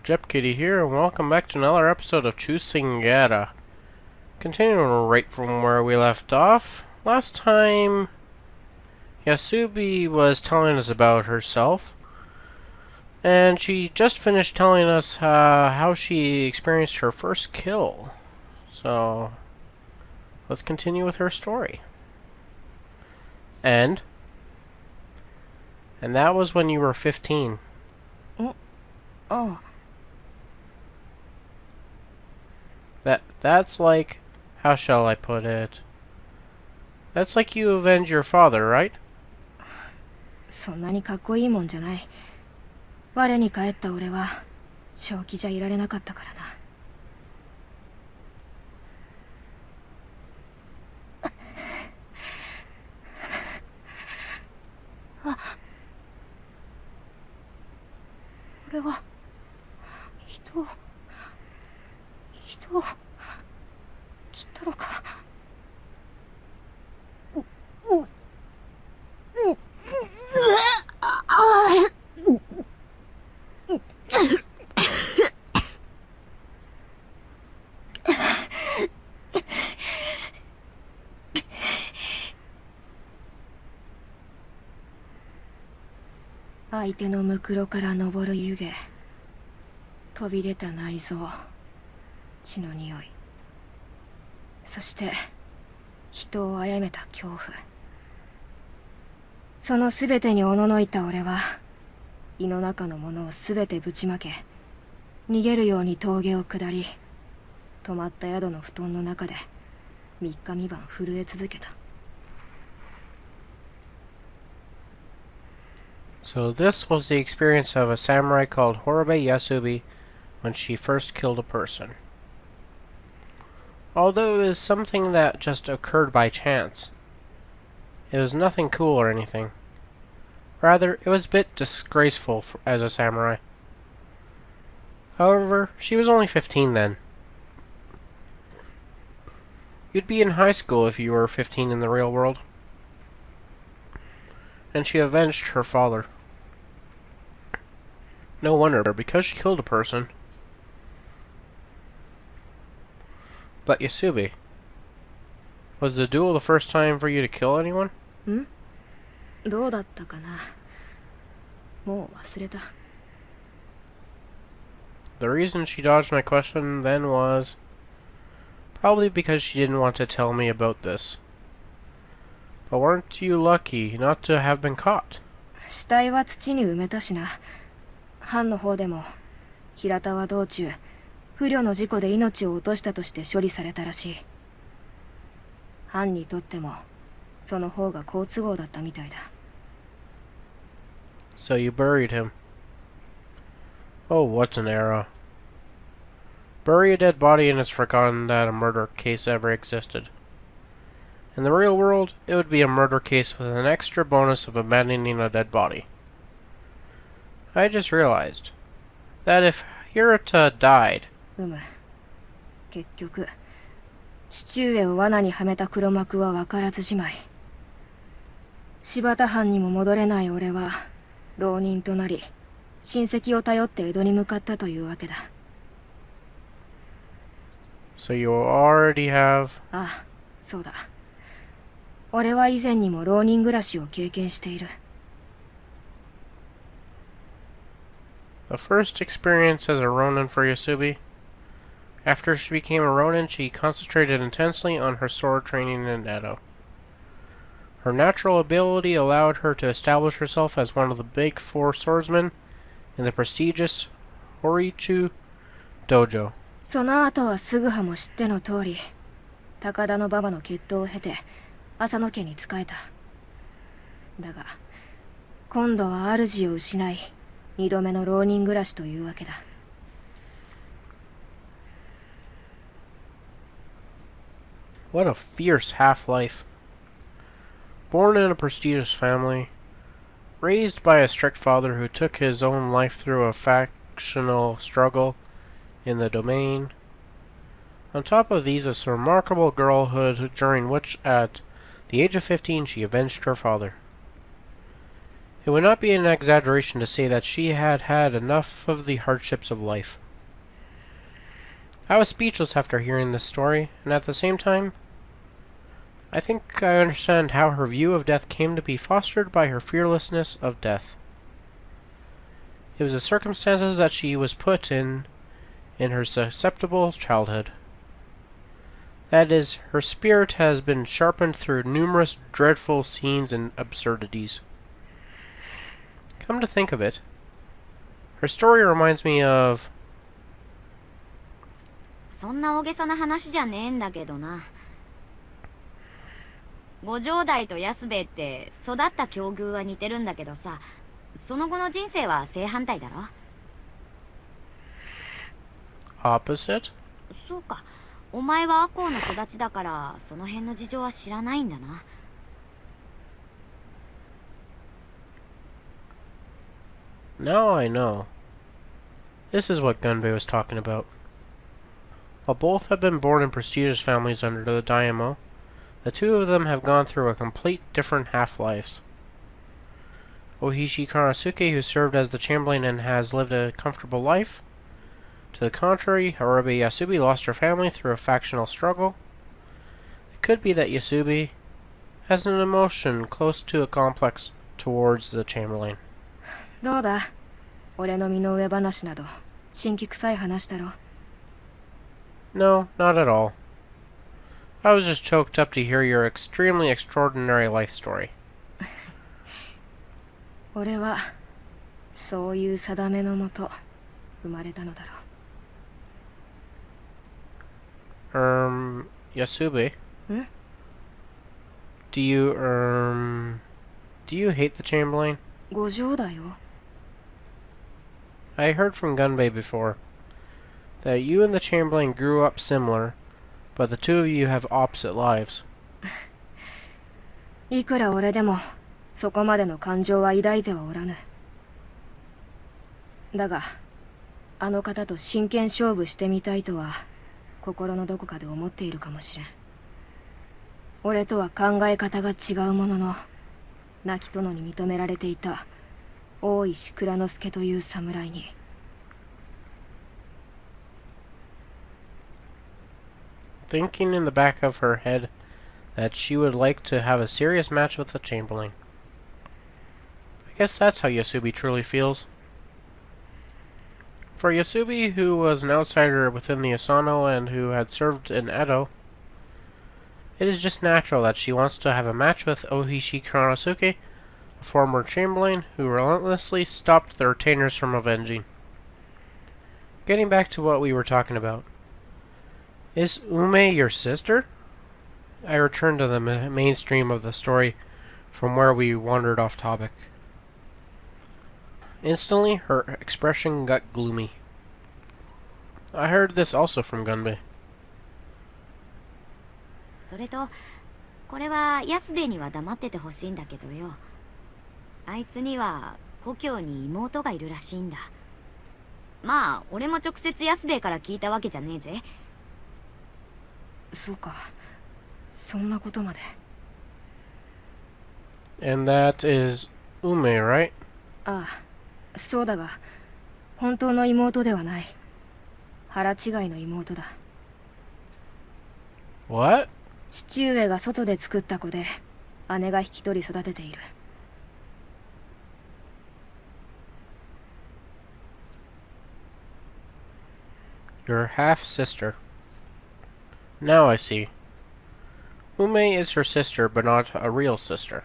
Jep Kitty here, and welcome back to another episode of Chusingura. Continuing right from where we left off. Last time, Yasubi was telling us about herself, and she just finished telling us how she experienced her first kill. So, let's continue with her story. And that was when you were 15. Oh. That's like, how shall I put it? That's like you avenge your father, right? そんなにかっこいいもんじゃない。我に返った俺は正気じゃいられなかったからな。あ、俺は人を切ったのか。相手のむくろから昇る湯気、飛び出た内臓、血の匂い、そして人を殺めた恐怖。その全てにおののいた俺は胃の中のものを全てぶちまけ、逃げるように峠を下り、泊まった宿の布団の中で3日3晩震え続けた。So this was the experience of a samurai called Horobe Yasubi when she first killed a person. Although it was something that just occurred by chance. It was nothing cool or anything. Rather, it was a bit disgraceful as a samurai. However, she was only 15 then. You'd be in high school if you were 15 in the real world. And she avenged her father. No wonder, because she killed a person. But Yasubi, was the duel the first time for you to kill anyone? どうだったかな。もう忘れた。The reason she dodged my question then was probably because she didn't want to tell me about this. But weren't you lucky not to have been caught? 死体は土に埋めたしな。藩の方でも平田は道中不慮の事故で命を落としたとして処理されたらしい。藩にとってもその方が好都合だったみたいだ。So you buried him. Oh, what an era. Bury a dead body and it's forgotten that a murder case ever existed. In the real world, it would be a murder case with an extra bonus of abandoning a dead body. I just realized that if Hirata died... 結局父上を罠にはめた黒幕は分からずじまい。柴田藩にも戻れない俺は浪人となり、親戚を頼って江戸に向かったというわけだ。So you already have... ああ、そうだ。俺は以前にも浪人暮らしを経験している。The first experience as a Ronin for Yasubi. After she became a Ronin, she concentrated intensely on her sword training in Edo. Her natural ability allowed her to establish herself as one of the big four swordsmen in the prestigious Horichu Dojo. その後はすぐはも知っての通り、高田の馬場の決闘を経て浅野家に仕えた。だが今度は主を失い、二度目の浪人暮らしというわけだ。What a fierce half-life. Born in a prestigious family, raised by a strict father who took his own life through a factional struggle in the domain. On top of these, this remarkable girlhood during which, at the age of 15, she avenged her father. It would not be an exaggeration to say that she had had enough of the hardships of life. I was speechless after hearing this story, and at the same time, I think I understand how her view of death came to be fostered by her fearlessness of death. It was the circumstances that she was put in her susceptible childhood. That is, her spirit has been sharpened through numerous dreadful scenes and absurdities. Come to think of it, her story reminds me of... そんな大げさな話じゃねえんだけどな。五条代と安兵衛って育った境遇は似てるんだけどさ、その後の人生は正反対だろ。opposite? そうか、お前は赤穂の育ちだからその辺の事情は知らないんだな。Now I know. This is what Gunbei was talking about. While both have been born in prestigious families under the Daimyo, the two of them have gone through a complete different half-lives. Ohishi Karasuke, who served as the Chamberlain and has lived a comfortable life. To the contrary, Harubi Yasubi lost her family through a factional struggle. It could be that Yasubi has an emotion close to a complex towards the Chamberlain. どうだ俺の身の上話など新規臭い話だろ No, not at all. I was just choked up to hear your extremely extraordinary life story. 俺はそういう定めのもと生まれたのだろう Yasubi? Hmm? Do you hate the Chamberlain? 五条だよ I heard from Gunbei before that you and the Chamberlain grew up similar, but the two of you have opposite lives. いくら俺でもそこまでの感情は抱いてはおらぬだがあの方と真剣勝負してみたいとは心のどこかで思っているかもしれん俺とは考え方が違うものの亡き殿に認められていた大石内蔵助という侍に Thinking in the back of her head that she would like to have a serious match with the Chamberlain. I guess that's how Yasubi truly feels. For Yasubi, who was an outsider within the Asano and who had served in Edo, it is just natural that she wants to have a match with Ohishi Kuranosuke, a former Chamberlain who relentlessly stopped the retainers from avenging. Getting back to what we were talking about. Is Ume your sister? I returned to the mainstream of the story from where we wandered off topic. Instantly, her expression got gloomy. I heard this also from Gunbei. それとこれは安兵衛には黙っててほしいんだけどよあいつには故郷に妹がいるらしいんだまあ俺も直接安兵衛から聞いたわけじゃねえぜそうかそんなことまで And that is Ume, right? ああそうだが本当の妹ではない腹違いの妹だ What? 父上が外で作った子で姉が引き取り育てている Your half-sister. Now I see. Ume is her sister, but not a real sister.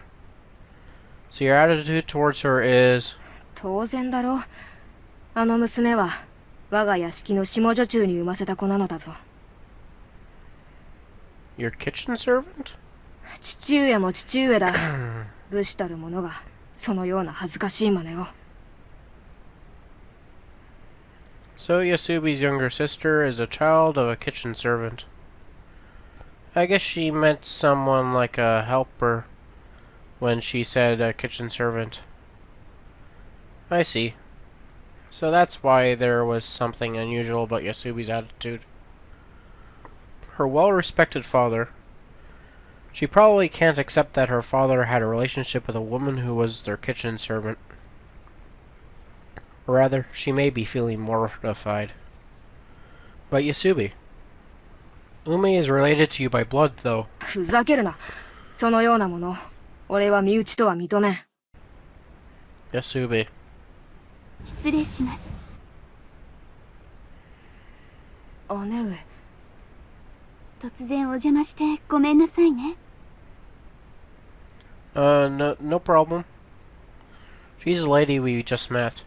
So your attitude towards her is... 当然だろあの娘は我が屋敷の下女中に産ませた子なのだぞ Your kitchen servant? 父上も父上だ武士たる者がそのような恥ずかしい真似を So Yasubi's younger sister is a child of a kitchen servant. I guess she meant someone like a helper when she said a kitchen servant. I see. So that's why there was something unusual about Yasubi's attitude. Her well-respected father, She probably can't accept that her father had a relationship with a woman who was their kitchen servant. Or rather, she may be feeling mortified. But Yasubi, Ume is related to you by blood, though. ふざけるな。そのようなもの、俺は身内とは認めん。Yasubi. 失礼します。姉上。突然お邪魔してごめんなさいね。No problem. She's a lady we just met.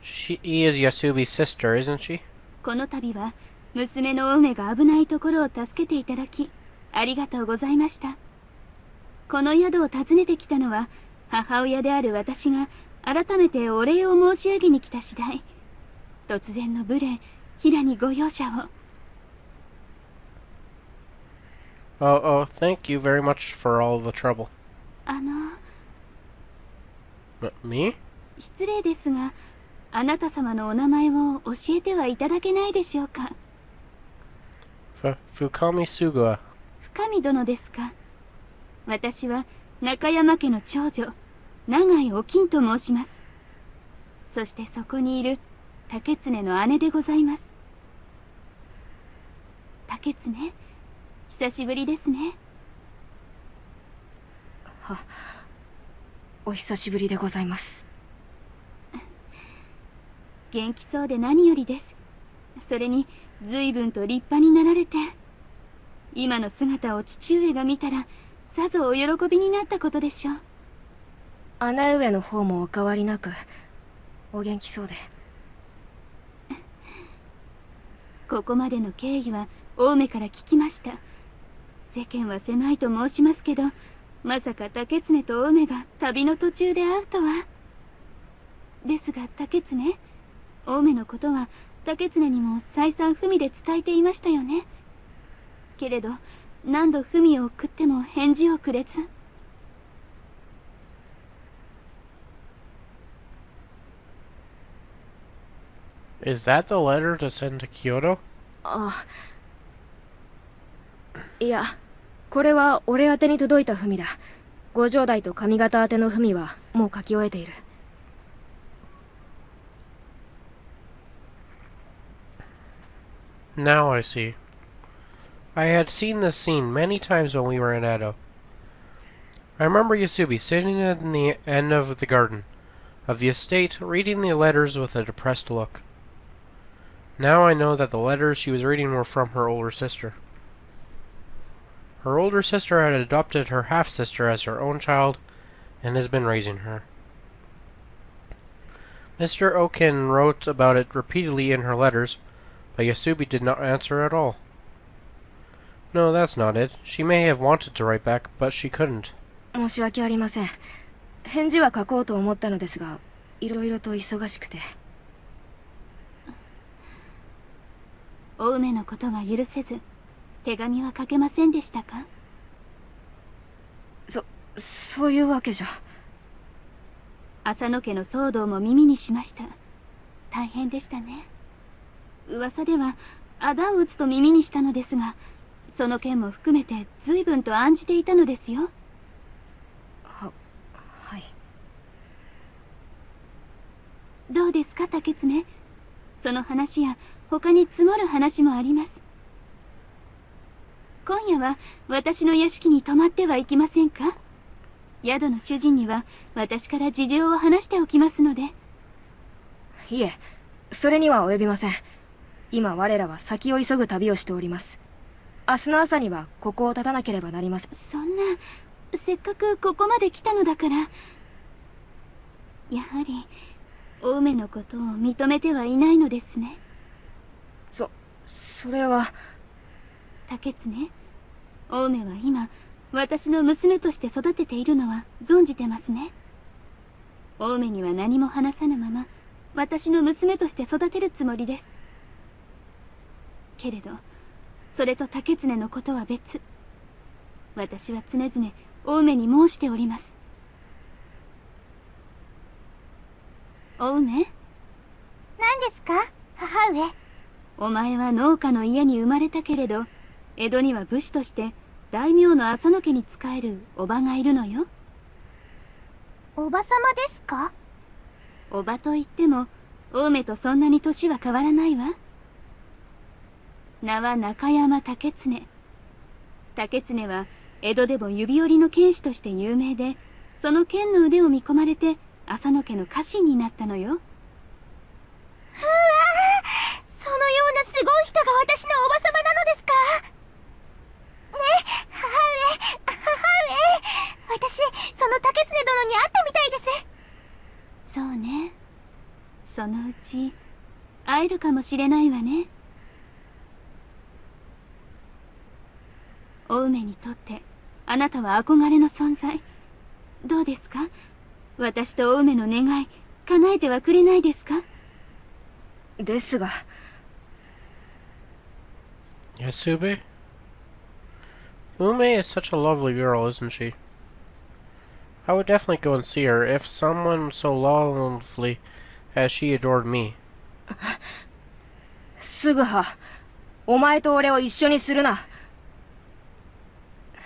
She is Yasubi's sister, isn't she? この度は娘の梅が危ないところを助けていただきありがとうございました。この宿を訪ねてきたのは母親である私が改めてお礼を申し上げに来た次第。突然の無礼、平にご容赦を。Oh, thank you very much for all the trouble. Me? 失礼ですが、あなた様のお名前を教えてはいただけないでしょうか。Fukami Sugua. 深見殿ですか。私は中山家の長女、永井お金と申します。そしてそこにいる竹常の姉でございます。竹常、久しぶりですね。お久しぶりでございます。元気そうで何よりです。それに随分と立派になられて、今の姿を父上が見たらさぞお喜びになったことでしょう。姉上の方もお変わりなくお元気そうで。ここまでの経緯は青梅から聞きました。世間は狭いと申しますけど、まさか竹常と青梅が旅の途中で会うとは。ですが竹常、青梅のことは竹常にも再三文で伝えていましたよね。けれど何度文を送っても返事をくれず。Is that the letter to send to Kyoto? いや、これは俺宛てに届いた文だ。五条代と上方宛ての文はもう書き終えている。Now I see. I had seen this scene many times when we were in Edo. I remember Yasubi sitting in the end of the garden of the estate, reading the letters with a depressed look. Now I know that the letters she was reading were from her older sister. Her older sister had adopted her half-sister as her own child and has been raising her. Mr. Okin wrote about it repeatedly in her letters, but Yasubi did not answer at all. No, that's not it. She may have wanted to write back, but she couldn't. 申し訳ありません。返事は書こうと思ったのですが、いろいろと忙しくて。お梅のことが許せず、手紙は書けませんでしたか？そういうわけじゃ。浅野家の騒動も耳にしました。大変でしたね。噂では仇を討つと耳にしたのですが、その件も含めて随分と案じていたのですよ。はい。どうですか竹常。その話や他に積もる話もあります。今夜は私の屋敷に泊まってはいきませんか？宿の主人には私から事情を話しておきますので。いえ、それには及びません。今我らは先を急ぐ旅をしております。明日の朝にはここを立たなければなりません。そんな、せっかくここまで来たのだから。やはり青梅のことを認めてはいないのですね。それは。竹常、青梅は今私の娘として育てているのは存じてますね。青梅には何も話さぬまま私の娘として育てるつもりです。けれどそれと竹常のことは別。私は常々青梅に申しております。青梅、何ですか、母上。お前は農家の家に生まれたけれど、江戸には武士として大名の浅野家に仕えるおばがいるのよ。おばさまですか？おばといっても青梅とそんなに年は変わらないわ。名は中山竹常。竹常は江戸でも指折りの剣士として有名で、その剣の腕を見込まれて浅野家の家臣になったのよ。うわー、そのようなすごい人が私のおばさまなのですか？ね、母上、私、その竹常殿に会ったみたいです。そうね。そのうち会えるかもしれないわね。青梅にとってあなたは憧れの存在。どうですか？私と青梅の願い叶えてはくれないですか？ですが、 Yasube? Ume is such a lovely girl, isn't she? I would definitely go and see her if someone so lovely as she adored me. すぐは、お前と俺を一緒にするな。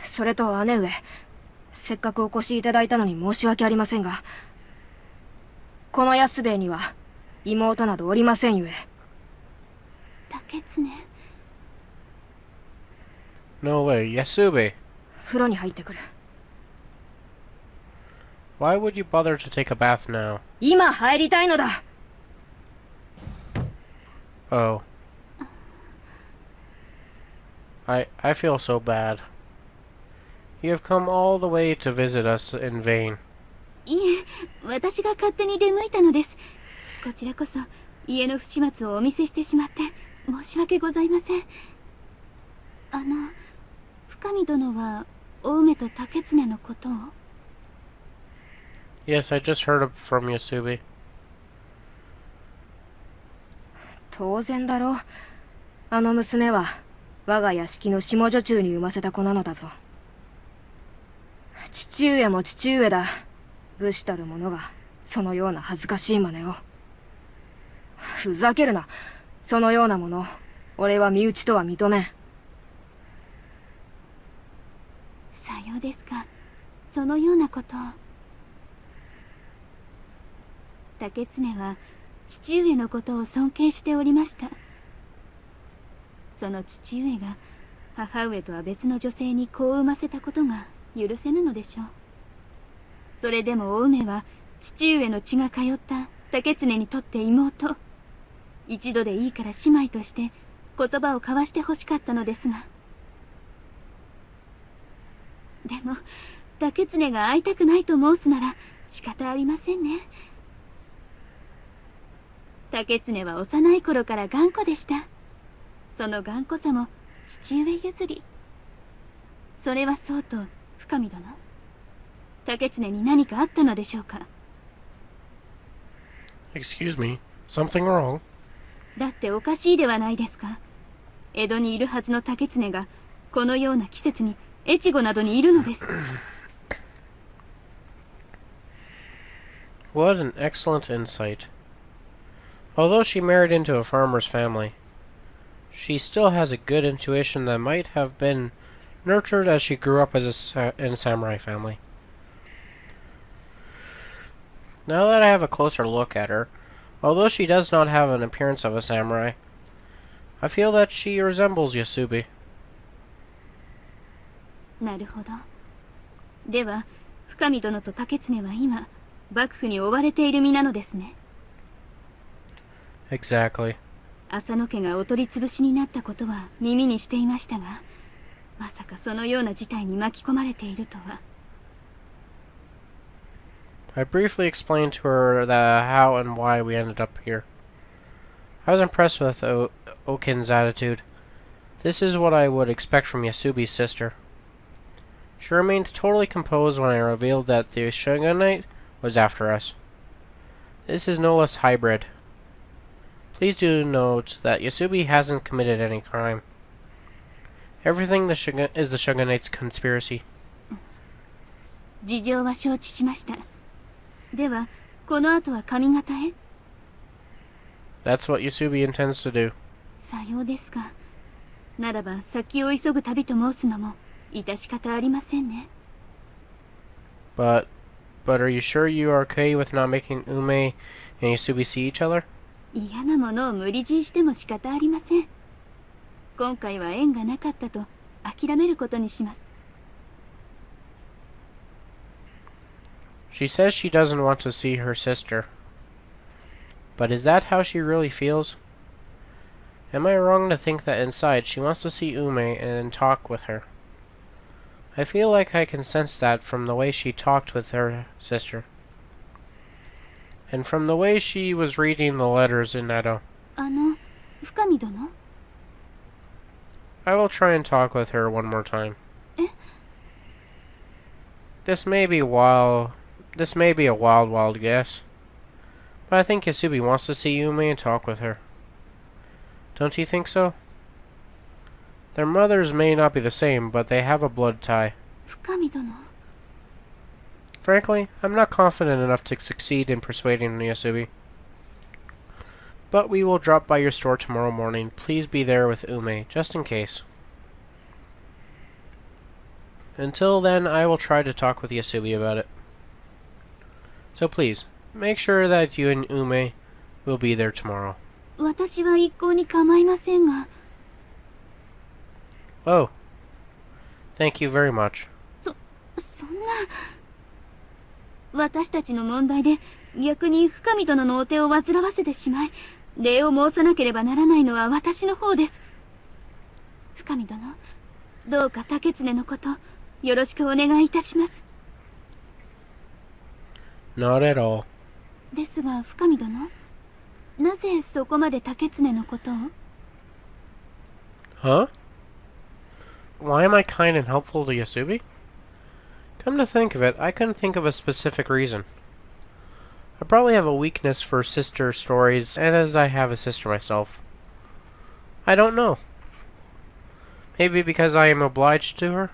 それと姉上、せっかくお越しいただいたのに申し訳ありませんが、この安兵衛には妹などおりませんゆえ。竹常。No way, Yasube! 風呂に入ってくる。 Why would you bother to take a bath now? 今入りたいのだ。 Oh. I feel so bad. You have come all the way to visit us in vain. いえ、私が勝手に出向いたのです。こちらこそ家の不始末をお見せしてしまって申し訳ございません。深見殿は青梅と竹常のことを？ Yes, I just heard from Yasube. 当然だろう。あの娘は我が屋敷の下女中に産ませた子なのだぞ。父上も父上だ。武士たる者がそのような恥ずかしい真似を。ふざけるな。そのようなもの、俺は身内とは認めん。さようですか。そのようなことを。竹常は父上のことを尊敬しておりました。その父上が母上とは別の女性に子を産ませたことが許せぬのでしょう。それでも青梅は父上の血が通った竹常にとって妹。一度でいいから姉妹として言葉を交わしてほしかったのですが。でも竹常が会いたくないと申すなら仕方ありませんね。竹常は幼い頃から頑固でした。その頑固さも父上譲り。それはそうと深見殿、竹常に何かあったのでしょうか？ Excuse me, something wrong? だっておかしいではないですか。江戸にいるはずの竹常がこのような季節に越後などにいるのです。What an excellent insight. Although she married into a farmer's family, she still has a good intuition that might have been nurtured as she grew up in a samurai family. Now that I have a closer look at her, although she does not have an appearance of a samurai, I feel that she resembles Yasube. なるほど。では深見殿と竹常は今幕府に追われている身なのですね。Exactly. 浅野家がお取り潰しになったことは耳にしていましたが、まさかそのような事態に巻き込まれているとは。I briefly explained to her how and why we ended up here. I was impressed with Okin's attitude. This is what I would expect from Yasubi's sister. She remained totally composed when I revealed that the shogunate was after us. This is no less hybrid. Please do note that Yasubi hasn't committed any crime. Everything is the shogunate's conspiracy. 事情は承知しました。ではこの後は上方へ？ That's what Yasubi intends to do. さようですか。ならば先を急ぐ旅と申すのも致し方ありませんね。But are you sure you are okay with not making Ume and Yasubi see each other? 嫌なものを無理強いしても仕方ありません。今回は縁がなかったと諦めることにします。She says she doesn't want to see her sister. But is that how she really feels? Am I wrong to think that inside she wants to see Ume and talk with her? I feel like I can sense that from the way she talked with her sister. And from the way she was reading the letters in Edo. 深見殿 I will try and talk with her one more time. Eh? This may be a wild guess. But I think Yasubi wants to see Yume and talk with her. Don't you think so? Their mothers may not be the same, but they have a blood tie. 深見殿 Frankly, I'm not confident enough to succeed in persuading Yasubi. But we will drop by your store tomorrow morning. Please be there with Ume, just in case. Until then, I will try to talk with Yasubi about it. So please, make sure that you and Ume will be there tomorrow. 私は一向に構いませんが Oh. Thank you very much. そんな私たちの問題で逆に深見殿のお手を煩わせてしまい礼を申さなければならないのは私の方です。深見殿どうか竹常のことよろしくお願いいたします。 Not at all. ですが深見殿なぜそこまで竹常のことを Huh? Why am I kind and helpful to Yasubi? Come to think of it, I couldn't think of a specific reason. I probably have a weakness for sister stories, and as I have a sister myself. I don't know. Maybe because I am obliged to her?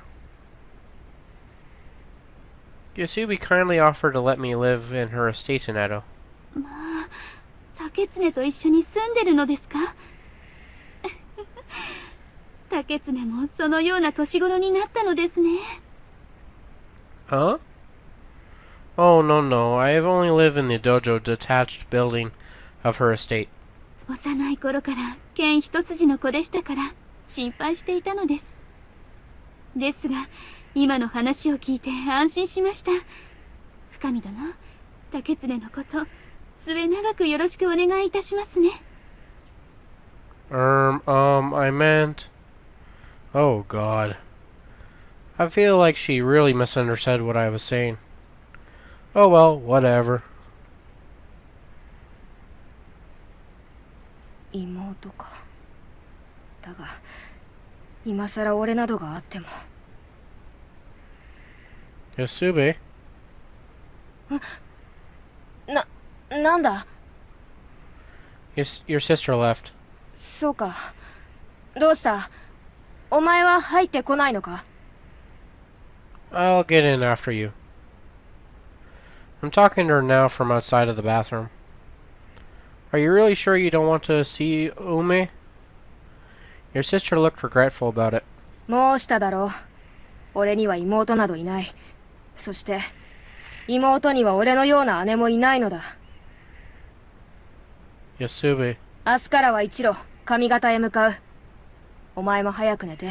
Yasubi kindly offered to let me live in her estate in Edo. まあ竹常と一緒に住んでるのですか竹常もそのような年頃になったのですね。 Huh? Oh, no. I have only lived in the dojo detached building of her estate. 幼い頃から剣一筋の子でしたから心配していたのです。ですが今の話を聞いて安心しました。深見殿、竹常のこと末永くよろしくお願いいたしますね。I meant... Oh, God. I feel like she really misunderstood what I was saying. Oh well, whatever. 妹か。だが今さら俺などがあっても。 Yasubi? なんだ Your sister left. そうか。どうした？お前は入ってこないのか？ I'll get in after you. I'm talking to her now from outside of the bathroom. Are you really sure you don't want to see Ume? Your sister looked regretful about it. 申しただろう。俺には妹などいない。そして妹には俺のような姉もいないのだ。 Yasubi. 明日からは一路上方へ向かう。お前も早く寝て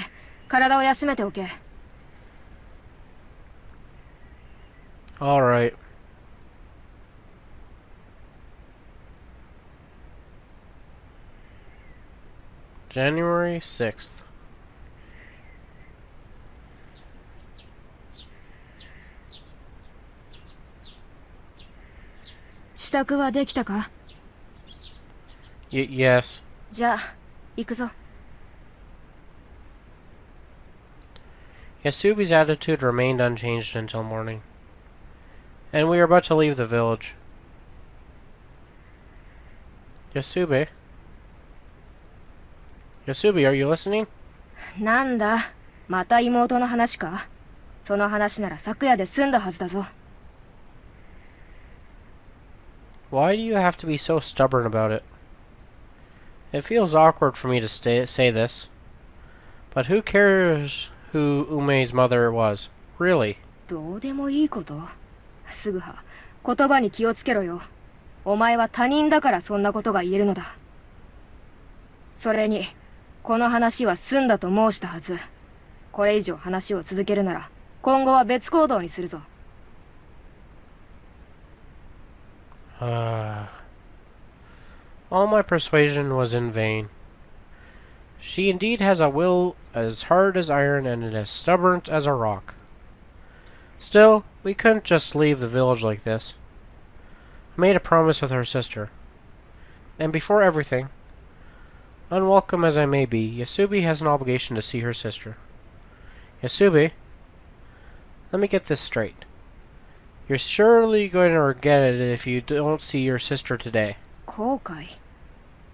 体を休めておけ。 Alright. January 6th. 支度はできたか？ Yes. じゃあ行くぞ。 Yasubi's attitude remained unchanged until morning. And we are about to leave the village. Yasubi? Yasubi, are you listening? なんだ、また妹の話か？その話なら昨夜で済んだはずだぞ。 Why do you have to be so stubborn about it? It feels awkward for me to say this. But who cares who Ume's mother was. Really? どうでもいいこと。すぐは言葉に気をつけろよ。お前は他人だからそんなことが言えるのだ。それにこの話は済んだと申したはず。これ以上話を続けるなら今後は別行動にするぞ。All my persuasion was in vain. She indeed has a will as hard as iron and as stubborn as a rock. Still, we couldn't just leave the village like this. I made a promise with her sister. And before everything, unwelcome as I may be, Yasubi has an obligation to see her sister. Yasubi, let me get this straight. You're surely going to regret it if you don't see your sister today. 後悔？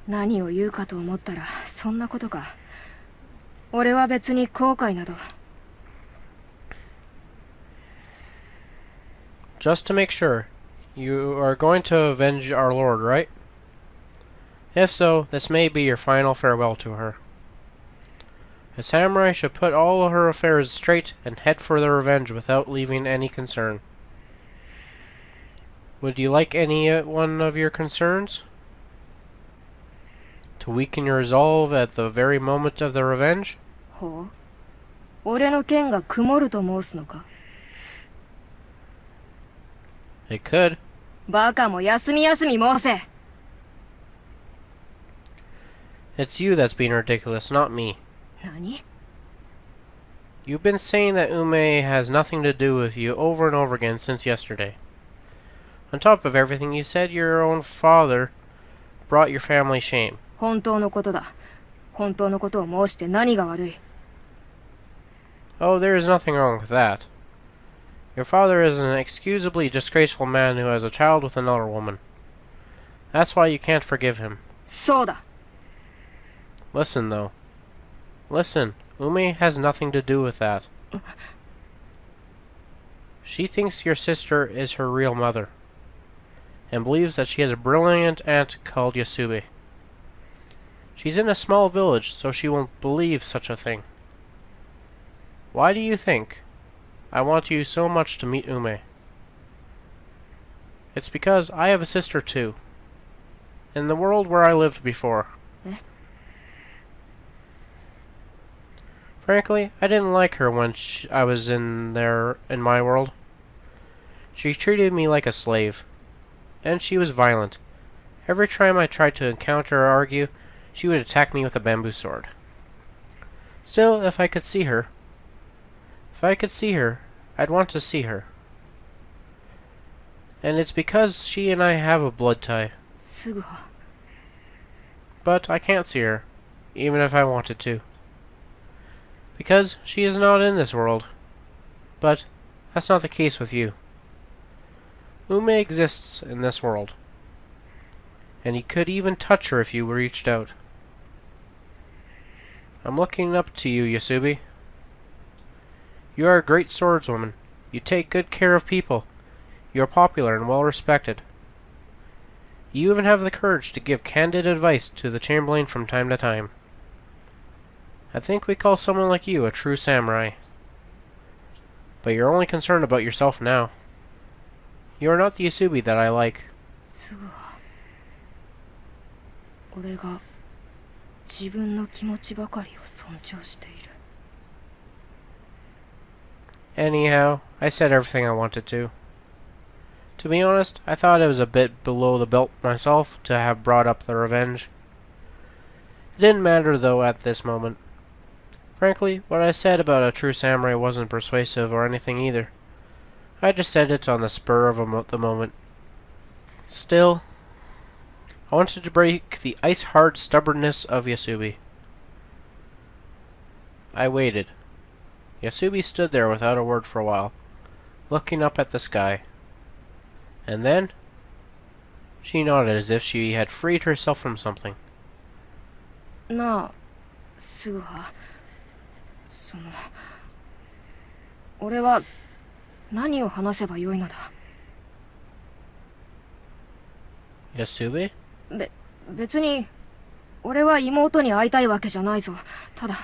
何を言うかと思ったらそんなことか。俺は別に後悔など。Just to make sure, you are going to avenge our lord, right? If so, this may be your final farewell to her. A samurai should put all her affairs straight and head for their revenge without leaving any concern. Would you like any one of your concerns? To weaken your resolve at the very moment of the revenge? ほう。俺の剣が曇ると申すのか。It could. バカも休み休み申せ。It's you that's being ridiculous, not me. 何？ You've been saying that Ume has nothing to do with you over and over again since yesterday. On top of everything, you said your own father brought your family shame. 本当のことだ。本当のことを申して何が悪い。Oh, there is nothing wrong with that. Your father is an inexcusably disgraceful man who has a child with another woman. That's why you can't forgive him. そうだ。 Listen, though. Listen, Ume has nothing to do with that. She thinks your sister is her real mother, and believes that she has a brilliant aunt called Yasubi. She's in a small village, so she won't believe such a thing. Why do you think I want you so much to meet Ume? It's because I have a sister too, in the world where I lived before. Eh? Frankly, I didn't like her when I was in my world. She treated me like a slave, and she was violent. Every time I tried to encounter or argue, she would attack me with a bamboo sword. Still, if I could see her, I'd want to see her. And it's because she and I have a blood tie. すぐは。 But I can't see her, even if I wanted to. Because she is not in this world. But that's not the case with you. Ume exists in this world. And you could even touch her if you reached out. I'm looking up to you, Yasubi. You are a great swordswoman. You take good care of people. You are popular and well respected. You even have the courage to give candid advice to the Chamberlain from time to time. I think we call someone like you a true samurai. But you're only concerned about yourself now. You are not the Yasubi that I like. すぐは。俺が自分の気持ちばかりを尊重している。 Anyhow, I said everything I wanted to. To be honest, I thought it was a bit below the belt myself to have brought up the revenge. It didn't matter though at this moment. Frankly, what I said about a true samurai wasn't persuasive or anything either. I just said it on the spur of the moment. Still, I wanted to break the ice-hard stubbornness of Yasubi. I waited. Yasubi stood there without a word for a while, looking up at the sky. And then, she nodded as if she had freed herself from something. なあ、すぐは。俺は何を話せばよいのだ。 Yasubi? 別に俺は妹に会いたいわけじゃないぞ。ただ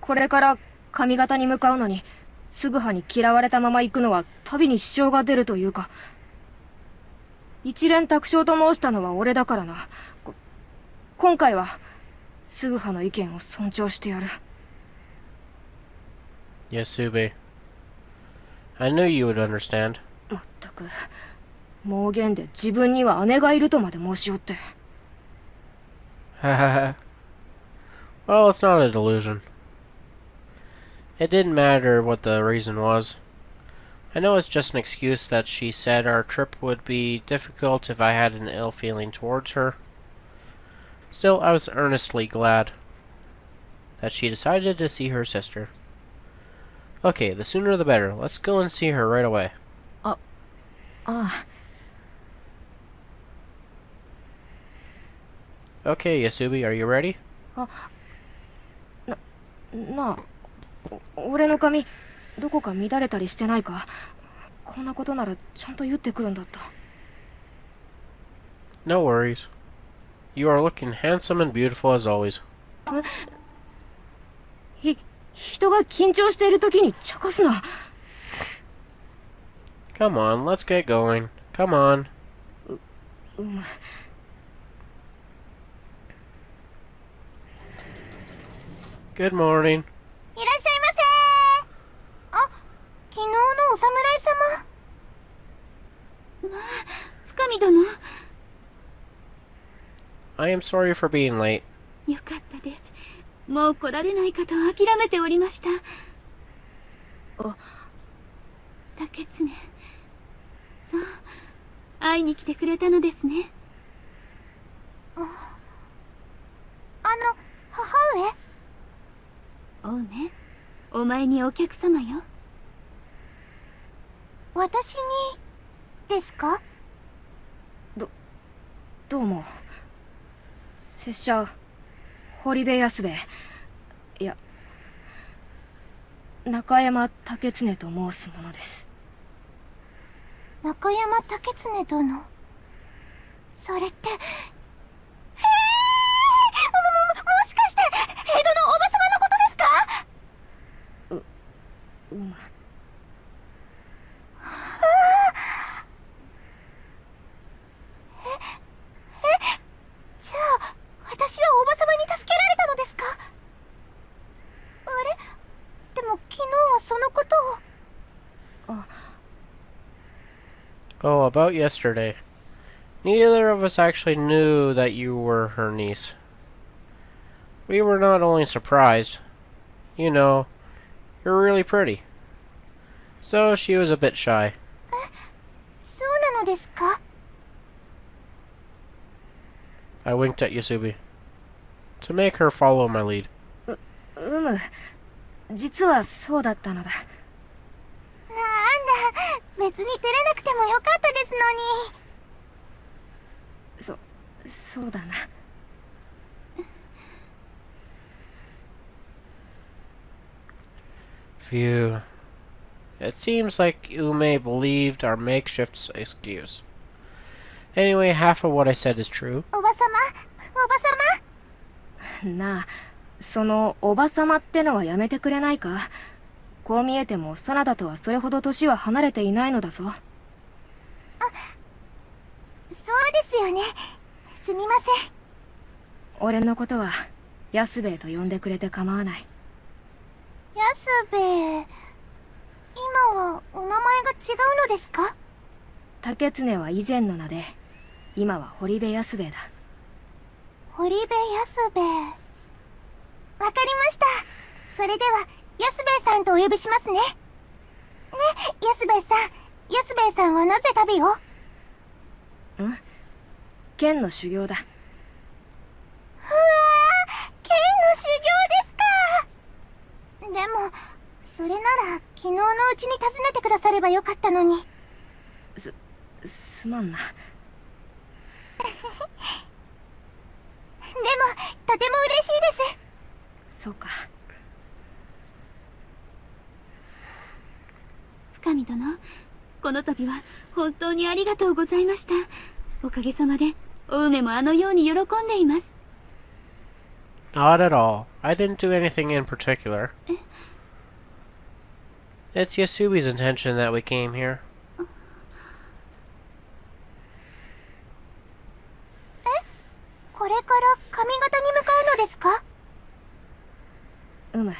これから髪型に向かうのにすぐはに嫌われたまま行くのは旅に支障が出るというか、一連卓勝と申したのは俺だからな。今回はすぐはの意見を尊重してやる。 Yasubi. I knew you would understand. まったく妄言で自分には姉がいるとまで申しよって。 Hahaha. Well, it's not a delusion. It didn't matter what the reason was. I know it's just an excuse that she said our trip would be difficult if I had an ill feeling towards her. Still, I was earnestly glad that she decided to see her sister. Okay, the sooner the better. Let's go and see her right away. ああ。 Okay, Yasubi, are you ready? なあ、俺の髪どこか乱れたりしてないか？こんなことならちゃんと言ってくるんだった。 No worries. You are looking handsome and beautiful as always. 人が緊張している時に茶化すな。 Come on, let's get going. Come on. うむ。 Good morning. いらっしゃいませ。あ、昨日のお侍様。深見殿、 I am sorry for being late. よかったです。もう来られないかと諦めておりました。竹常、そう、会いに来てくれたのですね。母上。おうね、お前にお客様よ。私にですか？どうも。拙者堀部安兵衛、いや中山竹常と申す者です。中山竹常殿。それって、もしかして江戸のおばさまのことですか？うむ。じゃあ私はおばさまに助けられたのですか？あれ？でも昨日はそのことを。Oh, about yesterday. Neither of us actually knew that you were her niece. We were not only surprised, you know, you're really pretty. So she was a bit shy. そうなのですか？ I winked at Yasubi to make her follow my lead. うむ。実はそうだったのだ。なんだ、別に照れなくてもよかったですのに。そうだな。 Phew. It seems like Ume believed our makeshift excuse. Anyway, half of what I said is true. おばさま、おばさま。なあ、そのおばさまってのはやめてくれないか？こう見えてもそなたとはそれほど年は離れていないのだぞ。そうですよね。すみません。俺のことは安兵衛と呼んでくれて構わない。安兵衛、今はお名前が違うのですか？竹常は以前の名で、今は堀部安兵衛だ。堀部安兵衛。わかりました。それでは安兵衛さんとお呼びしますね。ね、安兵衛さん。安兵衛さんはなぜ旅を？剣の修行だ。うわー、剣の修行ですか。でもそれなら昨日のうちに訪ねてくださればよかったのに。すまんな。でもとても嬉しいです。そうか。深見殿、この度は本当にありがとうございました。おかげさまでお梅もあのように喜んでいます。Not at all. I didn't do anything in particular. It's Yasubi's intention that we came here. これから髪型に向かうのですか？うむ。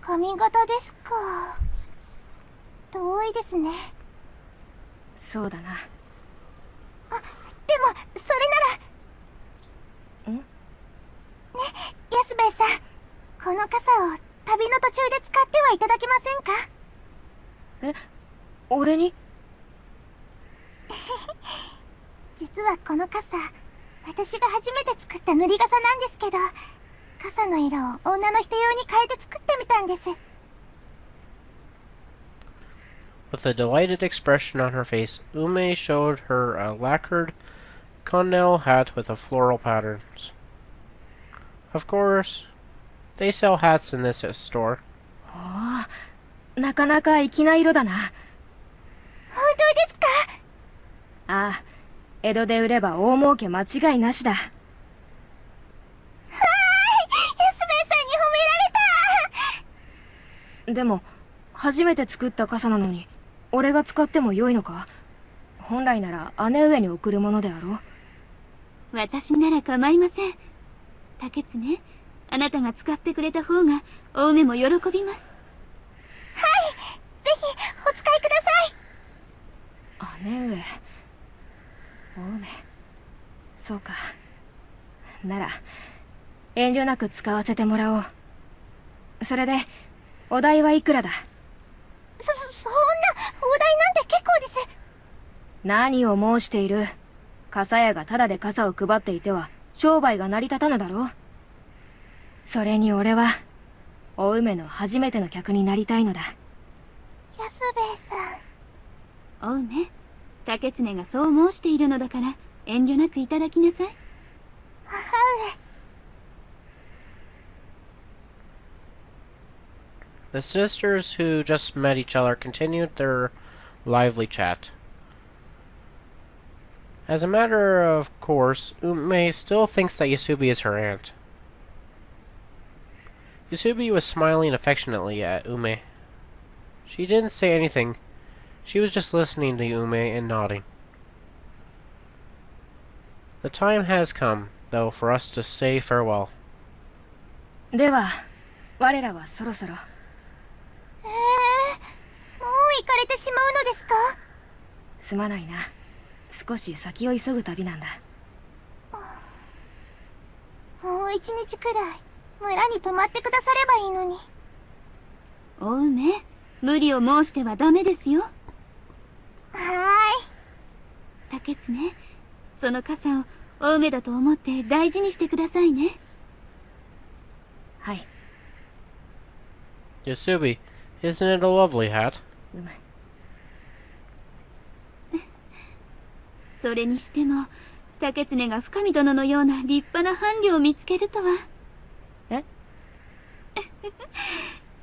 髪型ですか。遠いですね。そうだな。でもそれなら。ん？ね、安兵衛さん、この傘を旅の途中で使ってはいただけませんか？え、俺に？実はこの傘、私が初めて作った塗り傘なんですけど、傘の色を女の人用に変えて作ってみたんです。 With a delighted expression on her face, Ume showed her a lacquered Cornell hat with a floral patterns. Of course, they sell hats in this store. おお、なかなか粋な色だな。本当ですか？ああ、江戸で売れば大儲け間違いなしだ。安兵衛さんに褒められた。でも、初めて作った傘なのに、俺が使っても良いのか？本来なら姉上に送るものであろう。私なら構いません。竹常、あなたが使ってくれた方がお梅も喜びます。はい、ぜひお使いください。姉上、お梅、そうか。なら遠慮なく使わせてもらおう。それでお代はいくらだ？そんなお代なんて結構です。何を申している。傘屋がタダで傘を配っていては商売が成り立たぬだろう。それに俺はお梅の初めての客になりたいのだ。安兵衛さん、お梅、竹常がそう申しているのだから遠慮なくいただきなさい。母上。 The sisters who just met each other continued their lively chat. As a matter of course, Ume still thinks that Yasubi is her aunt. Yasubi was smiling affectionately at Ume. She didn't say anything. She was just listening to Ume and nodding. The time has come, though, for us to say farewell. では、我らはそろそろ。もう行かれてしまうのですか？すまないな。少し先を急ぐ旅なんだ。もう一日くらい村に泊まってくださればいいのに。お梅、無理を申してはダメですよ。竹常、その傘をお梅だと思って大事にしてくださいね。はい。 Yasubi, isn't it a lovely hat? うまい。それにしても竹常が深見殿のような立派な伴侶を見つけるとは。え？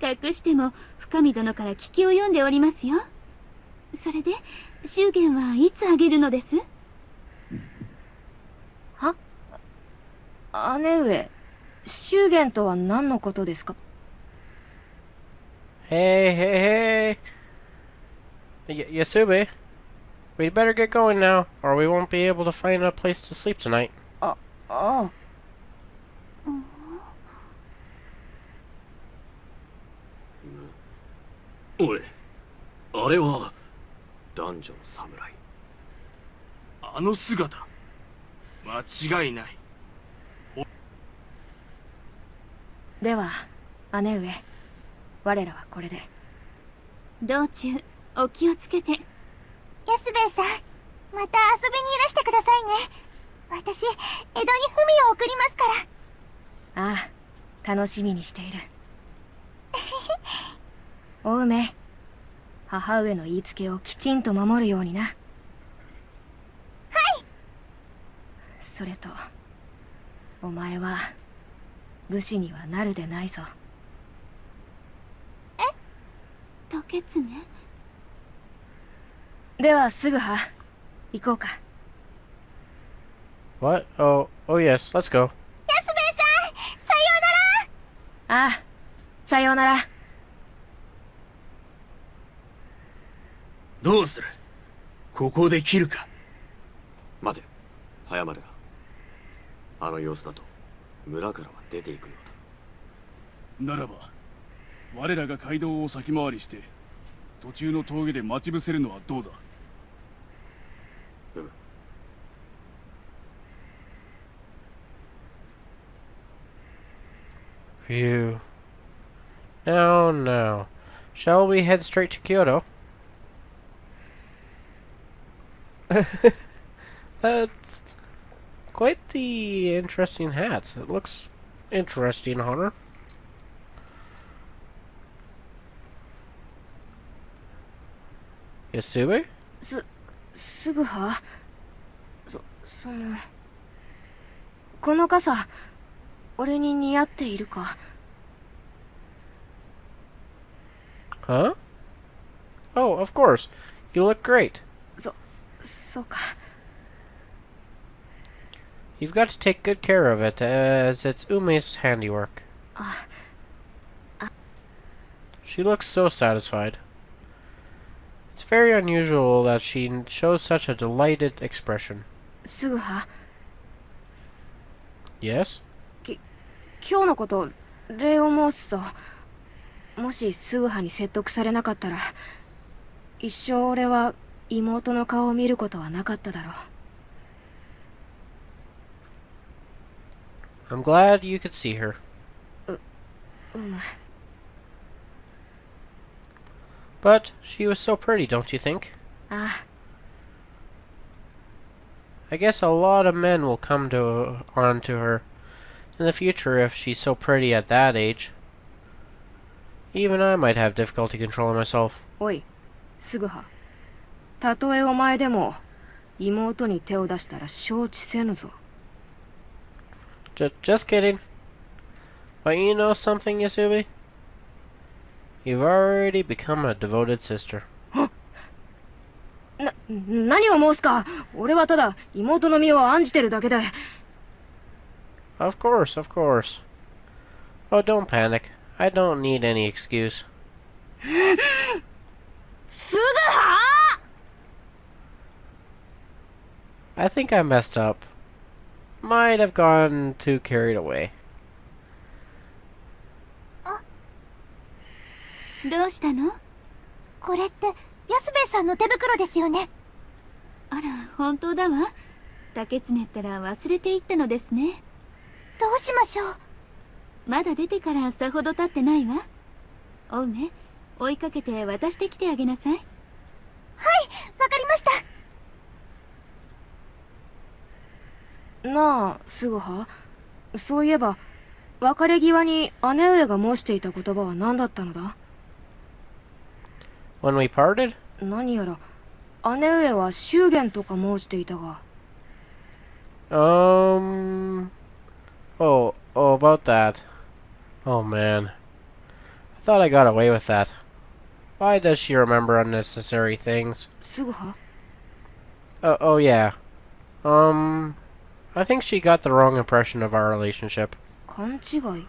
隠しても深見殿から聞きを読んでおりますよ。それで祝言はいつあげるのです？は？姉上、祝言とは何のことですか？ Hey. Yasubi, we'd better get going now, or we won't be able to find a place to sleep tonight. ああ。おい、あれは男女の侍。あの姿、間違いない。では、姉上、我らはこれで。道中お気をつけて。安兵衛さん、また遊びにいらしてくださいね。私、江戸に文を送りますから。ああ、楽しみにしている。お梅、母上の言いつけをきちんと守るようにな。はい。それと、お前は武士にはなるでないぞ。竹常、ではすぐは行こうか。 What? Oh yes, let's go. 安兵衛ああ、さようなら。どうする？ここで切るか？待て、早まるな。あの様子だと村からは出ていくようだ。ならば我らが街道を先回りして途中の峠で待ち伏せるのはどうだ？うむ。Phew. Now, now. Shall we head straight to Kyoto? That's quite the interesting hat. It looks interesting on her. Yasube? すぐはそのこの傘俺に似合っているか？ Huh? Oh, of course. You look great. そうか。 You've got to take good care of it, as it's Ume's handiwork. She looks so satisfied. It's very unusual that she shows such a delighted expression. すぐは Yes? 今日のこと礼を申すぞ。もしすぐはに説得されなかったら一生俺は妹の顔を見ることはなかっただろう。 I'm glad you could see her. But she was so pretty, don't you think? あ I guess a lot of men will come on to her in the future if she's so pretty at that age. Even I might have difficulty controlling myself. おい、すぐは。たとえお前でも妹に手を出したら承知せぬぞ。 Just kidding. But you know something, Yasubi? You've already become a devoted sister. 何を申すか。俺はただ妹の身を案じてるだけで。 Of course, of course. Oh, don't panic. I don't need any excuse. すぐは I think I messed up. Might have gone too carried away. どうしたの？これって安兵衛さんの手袋ですよね。あら、本当だわ。竹常ったら忘れていったのですね。どうしましょう。まだ出てからさほど経ってないわ。お梅、追いかけて渡してきてあげなさい。はい、わかりました。なあ、すぐは。そういえば別れ際に姉上が申していた言葉は何だったのだ？ When we parted? 何やら姉上は祝言とか申していたが。 Oh, about that. Oh man. I thought I got away with that. Why does she remember unnecessary things? すぐは Oh yeah. I think she got the wrong impression of our relationship. 勘違い？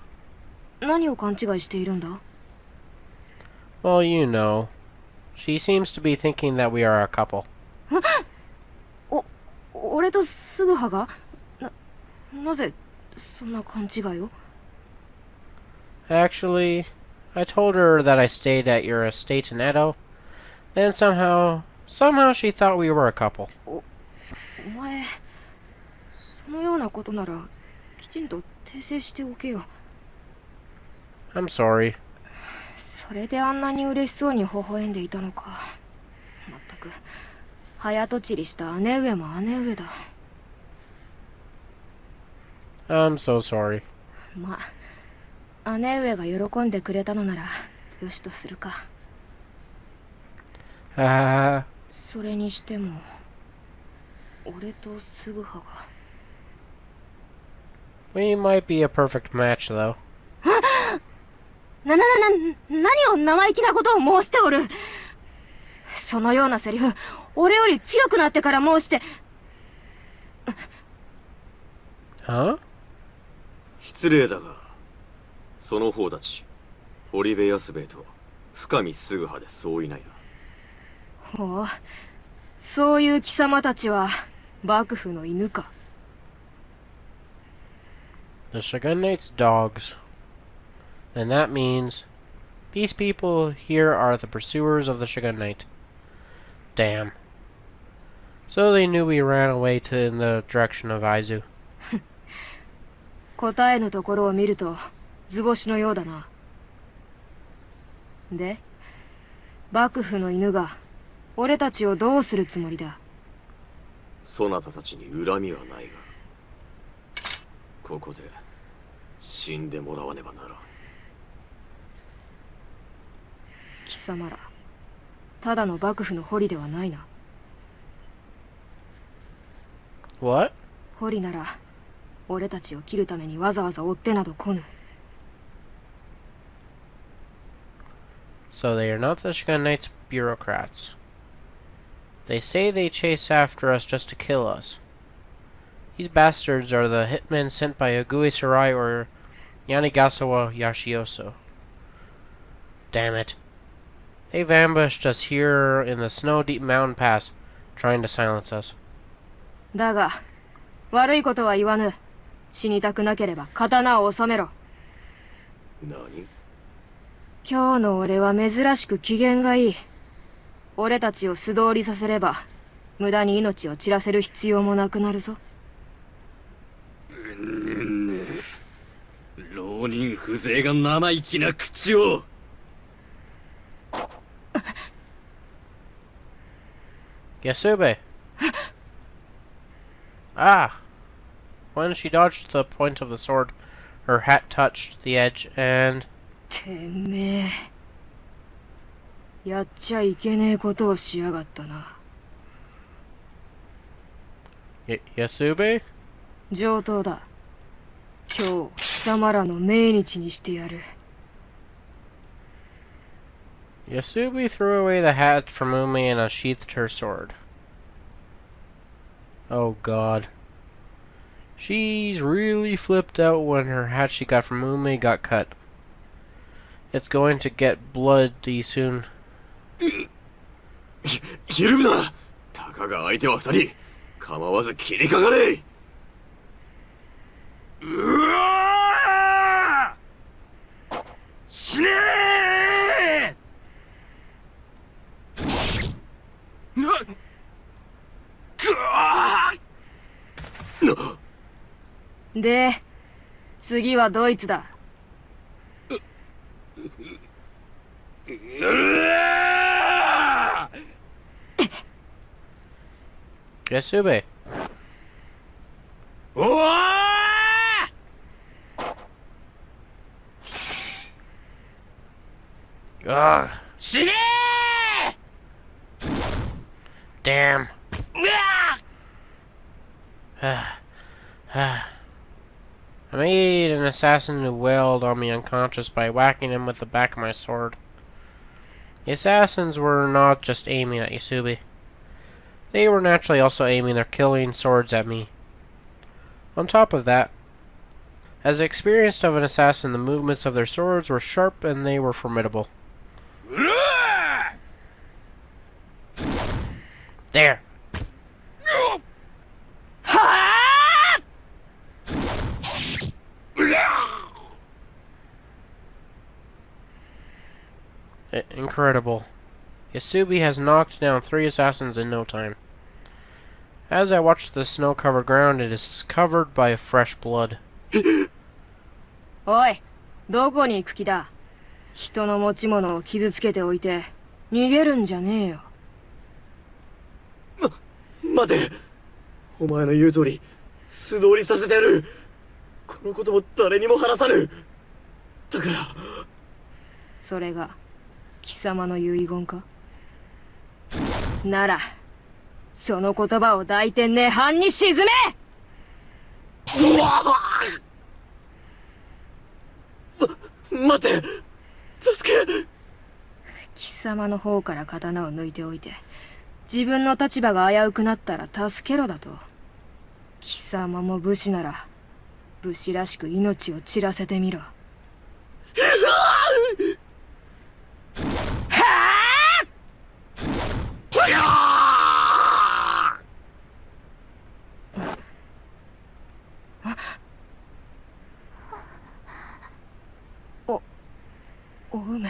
何を勘違いしているんだ？ Well, you know. She seems to be thinking that we are a couple. 俺とすぐはがなぜそんな勘違いを？ Actually, I told her that I stayed at your estate in Edo. Then somehow she thought we were a couple. お前そのようなことならきちんと訂正しておけよ。 I'm sorry. それであんなに嬉しそうに微笑んでいたのか。まったく早とちりした姉上も姉上だ。 I'm so sorry. まあ姉上が喜んでくれたのならよしとするか。それにしても俺とすぐはが We might be a perfect match, though. 何を生意気なことを申しておる。そのようなセリフ俺より強くなってから申して。 Huh? 失礼だが、その方たち堀部安兵衛と深見すぐはでそういないな。ほう、そういう貴様たちは幕府の犬か。The Shogunate's dogs. Then that means these people here are the pursuers of the Shogunate. Damn. So they knew we ran away in the direction of Aizu. 答えのところを見ると図星のようだな。で、幕府の犬が俺たちをどうするつもりだ。そなたたちに恨みはないが、ここで死んでもらわねばならん。貴様ら、ただの幕府の捕虜ではないな。What? 捕虜なら俺たちを切るためにわざわざ追ってなど来ぬ。So they are not the Shogunate's bureaucrats. They say they chase after us just to kill us. These bastards are the hitmen sent by Ogui Sarai or Yanigasawa Yashioso. Damn it. They've ambushed us here in the snow-deep mountain pass, trying to silence us. だが悪いことは言わぬ。死にたくなければ刀を収めろ。何？今日の俺は珍しく機嫌がいい。俺たちを素通りさせれば無駄に命を散らせる必要もなくなるぞ。浪人風情が生意気な口を。Yasube! Ah! When she dodged the point of the sword, her hat touched the edge and... てめえ、やっちゃいけねえことをしやがったな。Yasube? 上等だ。今日貴様らの命日にしてやる。Yasube threw away the hat from Umi and unsheathed her sword. Oh god. She's really flipped out when her hat she got from Umi got cut. It's going to get bloody soon. ひるむな。たかが相手は二人。構わず切りかかれ。うわー！死ねー！なっ！くわー！で、次はドイツだ。Yasube. おーUgh. 死ねー！ Damn. うわー！ I made an assassin who wailed on me unconscious by whacking him with the back of my sword. The assassins were not just aiming at Yasubi. They were naturally also aiming their killing swords at me. On top of that, as experienced of an assassin, the movements of their swords were sharp and they were formidable. There! Incredible. Yasubi has knocked down 3 assassins in no time. As I watch the snow-covered ground, it is covered by fresh blood. おい、どこに行く気だ。人の持ち物を傷つけておいて逃げるんじゃねえよ。待て。お前の言う通り素通りさせてやる。このことも誰にも話さぬ。だからそれが貴様の遺言か。ならその言葉を大天涅槃に沈め。うわ待て。助け。貴様の方から刀を抜いておいて、自分の立場が危うくなったら助けろだと。貴様も武士なら武士らしく命を散らせてみろ。お梅。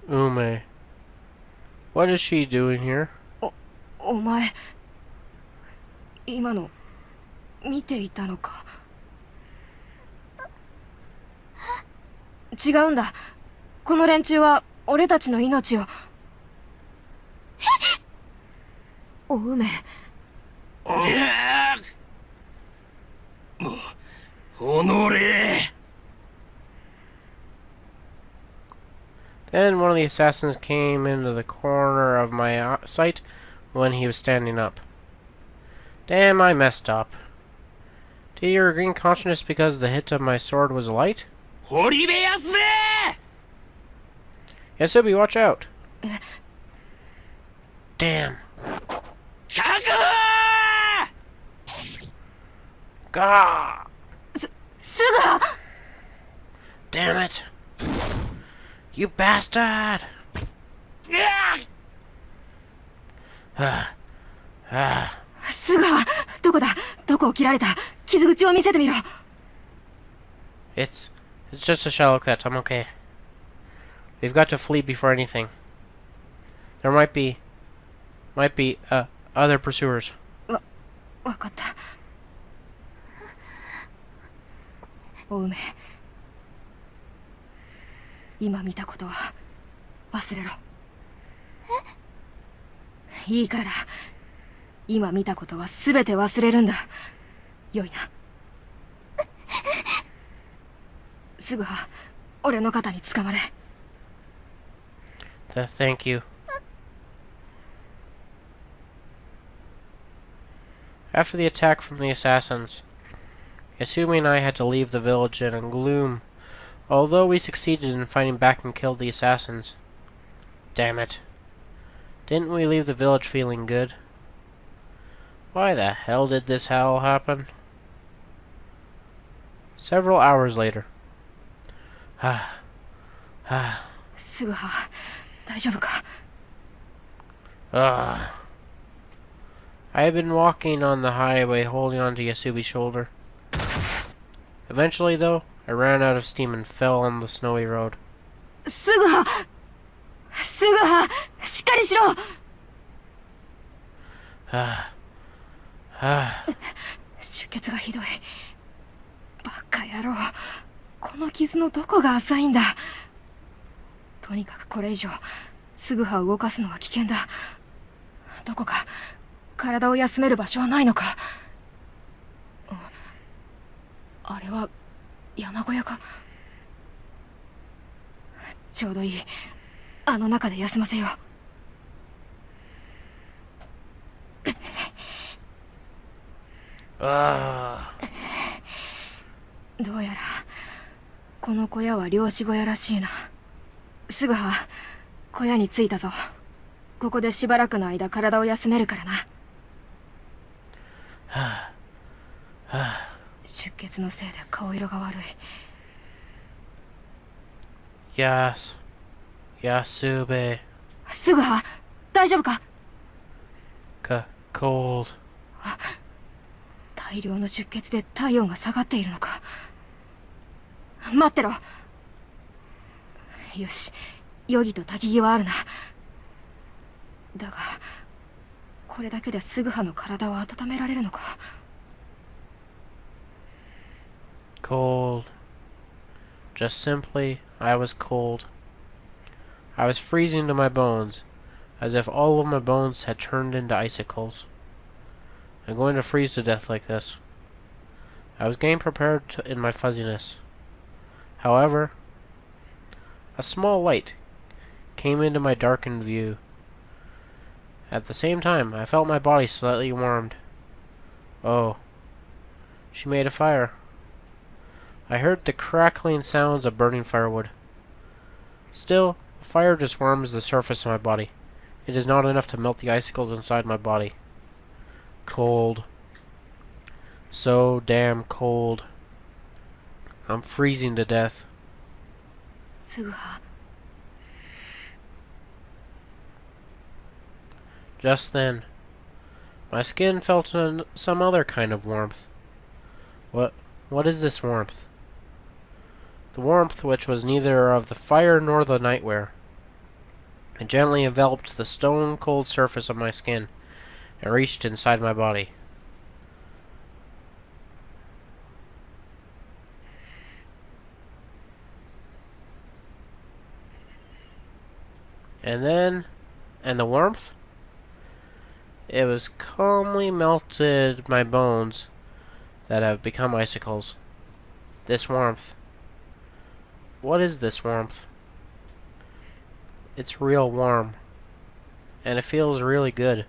Ume. What is she doing here? お前、今の見ていたのか。違うんだ。この連中は俺たちの命を。お梅。おのれ。 Then one of the assassins came into the corner of my sight when he was standing up. Damn, I messed up. Did you regain consciousness because the hit of my sword was light? 堀部安部。 Yasubi, watch out! Damn. 確保。 Gah! すぐは。 Damn it! You bastard! Ah. すぐは。どこだ。どこを切られた。傷口を見せてみろ。 It's just a shallow cut. I'm okay. We've got to flee before anything. There might be other pursuers. わかった。お梅。今見たことは忘れろ。いいから。今見たことは全て忘れるんだ。よいな。すぐは俺の肩につかまれ。Thank you. After the attack from the assassins, Yasumi and I had to leave the village in a gloom, although we succeeded in fighting back and killed the assassins. Damn it. Didn't we leave the village feeling good? Why the hell did this all happen? Several hours later. すぐは大丈夫か。 I had been walking on the highway holding onto Yasubi's shoulder. Eventually, though, I ran out of steam and fell on the snowy road. すぐはしっかりしろ。出血がひどい。バカ野郎。この傷のどこが浅いんだ。とにかくこれ以上すぐは動かすのは危険だ。どこか体を休める場所はないのか。あれは山小屋か。ちょうどいい。あの中で休ませよう。どうやらこの小屋は漁師小屋らしいな。すぐは小屋に着いたぞ。ここでしばらくの間体を休めるからな。出血のせいで顔色が悪い。Yasube. すぐは大丈夫か。 Cold. 大量の出血で体温が下がっているのか。待ってろ。よし、ヨギと焚き木はあるな。だがこれだけですぐはの体を温められるのか。 Cold. Just simply, I was cold. I was freezing to my bones, as if all of my bones had turned into icicles. I'm going to freeze to death like this. I was getting prepared in my fuzziness. However, a small light came into my darkened view. At the same time, I felt my body slightly warmed. Oh, she made a fire. I heard the crackling sounds of burning firewood. Still, the fire just warms the surface of my body. It is not enough to melt the icicles inside my body. Cold. So damn cold. I'm freezing to death. すぐは Just then, my skin felt some other kind of warmth. What is this warmth? The warmth which was neither of the fire nor the nightwear. It gently enveloped the stone-cold surface of my skin and reached inside my body. And the warmth? It was calmly melted my bones that have become icicles. This warmth. What is this warmth? It's real warm. And it feels really good.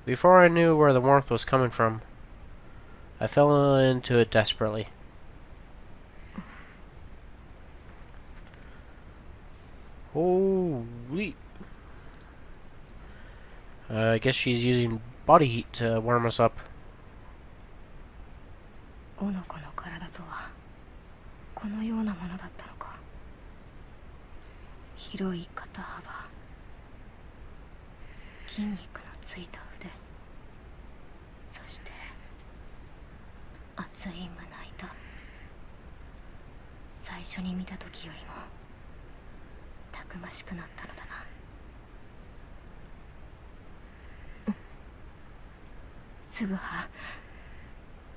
Before I knew where the warmth was coming from, I fell into it desperately. Holy. I guess she's using body heat to warm us up. おの子の体とはこのようなものだったのか。広い肩幅、筋肉のついた腕、そして熱い胸板。最初に見た時よりもたくましくなったのだな。すぐは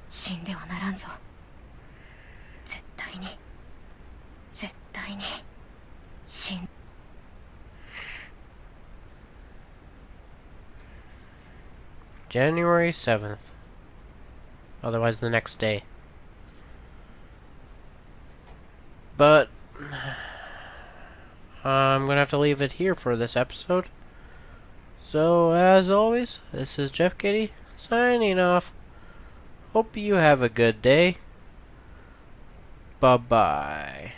死んではならんぞ。絶対に絶対に死ん。January 7th. Otherwise the next day. But I'm gonna have to leave it here for this episode. So as always, this is Jeff Kitty signing off. Hope you have a good day. Bye bye.